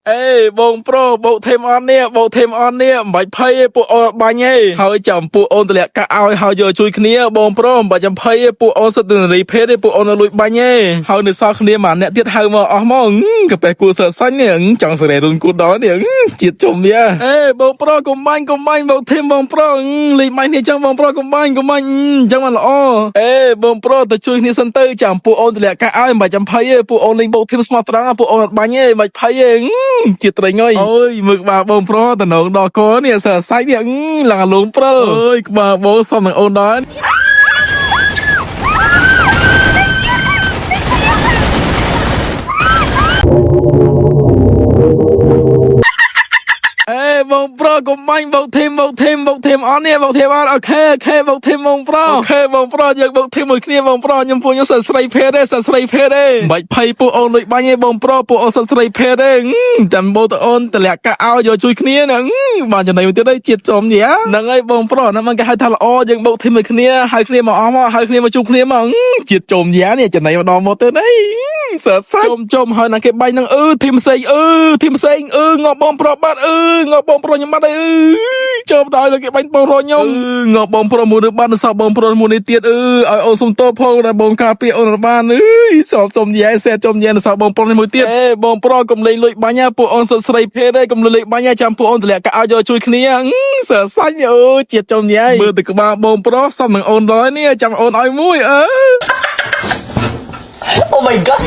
เอ้บงโปรโบเทมออนเนี่ยโบเทมออนเนี่ยไม่เพย์ปูโอนบางไงเฮาจำปูโอนตะเลียกะเอาเฮาโยช่วยគ្នាบงโปรบ่จำเพย์ปูโอนสตึนรีเพย์ปูโอนลุยบางไงเฮาในซอกគ្នាมาเนี่ยទៀតហៅមកអស់មកក៏បែគូសើសាញ់នេះចង់សរេរុនគូដល់នេះជាតិជុំនេះអេបងប្រុសកុំបាញ់បងធីមបងប្រុសលេងបាញ់នេះចឹងបងប្រុសកុំបាញ់ចឹងមកល្អអេបងប្រុសទៅជួយគ្នាសិនទៅចាំពូអូនទម្លាក់កាឲ្យមិនចាំភ័យទេពូអូនលេងបោកធីមស្មោះត្រង់ពូអូនអត់បាញ់ទេមិនភ័យទេជាតិត្រេងអើយអូយមើលក្បាលបងប្រុសតំណងដល់កនេះសើសាច់នេះឡើងអាលងព្រិលអើយក្បាលបងសុំនឹងអូនដល់បងប្រុសកុំបាញ់បោកធីមអត់នេះបោកធីមអត់អូខេបោកធីមបងប្រុសអូខេបងប្រុសយើងបោកធីមមួយគ្នាបងប្រុសខ្ញុំសស្រីភេទទេមិនភ័យពួកអូនលុយបាញ់ទេបងប្រុសពួកអូនសស្រីភេទទេចាំបោកទៅអូនតម្លាក់កាឲ្យយកជួយគ្នាហ្នឹងបានចំណៃមួយទៀតទេជាតិចំនេះហ្នឹងហើយបងប្រុសហ្នឹងមិនគេហៅថាល្អយើងបោកធីមមួយគ្នាហៅគ្នាមកអស់មកហៅគ្នាមកជួបគ្នាមកជាតិចំនេះចំណៃម្ដងមកទៅនេះសើសាច់ចំហើយណាគេបាញ់ហ្នឹងធីមផ្សេងងាប់បងប្រុសបាត់ងាប់បងប្រុសខ្ញុំបាត់ហើយចូលដល់គេបាញ់បងប្រុសខ្ញុំងាប់បងប្រុសមួយនឹងបាត់សោះបងប្រុសមួយនេះទៀតឲ្យអូនសុំតបផងតែបងការពារអូនបានសោះសុំយ៉ែសែចំយ៉ែសោះបងប្រុសមួយទៀតបងប្រុសកុំលេងលុយបាញ់ពួកអូនសុទ្ធស្រីភេទទេកុំលេងបាញ់ចាំពួកអូនតម្លាក់កាឲ្យយកជួយគ្នាសើសាច់ជាតិចំយ៉ែមើលទៅក្បាលបងប្រុសសុំនឹងអូនដល់នេះចាំអូនឲ្យមួយOh my god.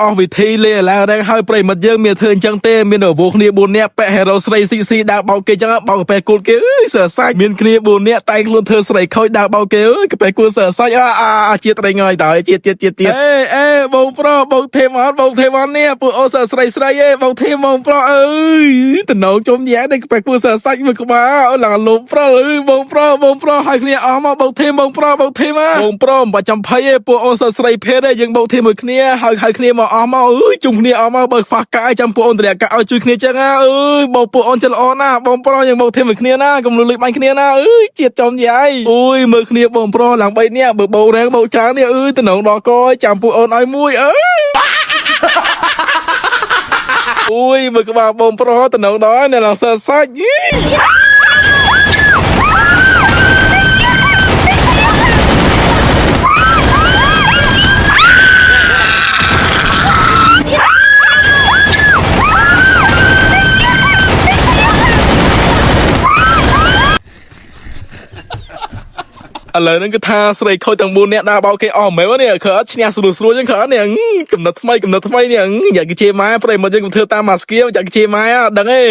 អស់វិធីលេឡើងដែរហើយប្រិមិត្តយើងមានធ្វើអញ្ចឹងទេមានរវល់គ្នា4នាក់ពាក់ហេរ៉ូស្រីស៊ីដើរបោកគេអញ្ចឹងបោកកាពែគូលគេសើសាច់មានគ្នា4នាក់តែខ្លួនធ្វើស្រីខូចដើរបោកគេកាពែគូលសើសាច់ជាតិត្រេងហើយតើជាតិអេបងប្រុសបោកធីមអត់នេះពួកអូសើស្រីបោកធីមបងប្រុសតំណងជុំយ៉ែនេះកាពែគូលសើសាច់មួយក្បាលឡើងលោមព្រិលបងប្រុសហើយគ្នាអស់មកបោកធីមបងប្រុសមិនបាច់ចាំភ័យទេពួកអូសើស្រីភេទទេយើងបោកធីមមួយគ្នាហើយគ្នាមកអស់មកជុំគ្នាអស់មកបើខ្វះកាយចាំពួកអូនតម្លាក់កាឲ្យជួយគ្នាចឹងបងពួកអូនចិត្តល្អណាបងប្រុសយើងមកthêmមួយគ្នាណាកុំលួចបាញ់គ្នាណាជាតិចំយាយមើលគ្នាបងប្រុសឡើង3នាក់បើបោករាំងបោកច្រើននេះតំណងដល់កចាំពួកអូនឲ្យមួយមើលក្បាលបងប្រុសតំណងដល់អ្នកឡើងសើសាច់ឥឡូវហ្នឹងគឺថាស្រីខូចទាំង4នាក់ដើរបោកគេអស់មែននេះខើអត់ឈ្នះស្រួលចឹងខើនេះកំណត់ថ្មីនេះយ៉ាគេជេម៉ែប្រិមិត្តយើងកុំធ្វើតាមម៉ាស្គីយ៉ាគេជេម៉ែដឹងទេ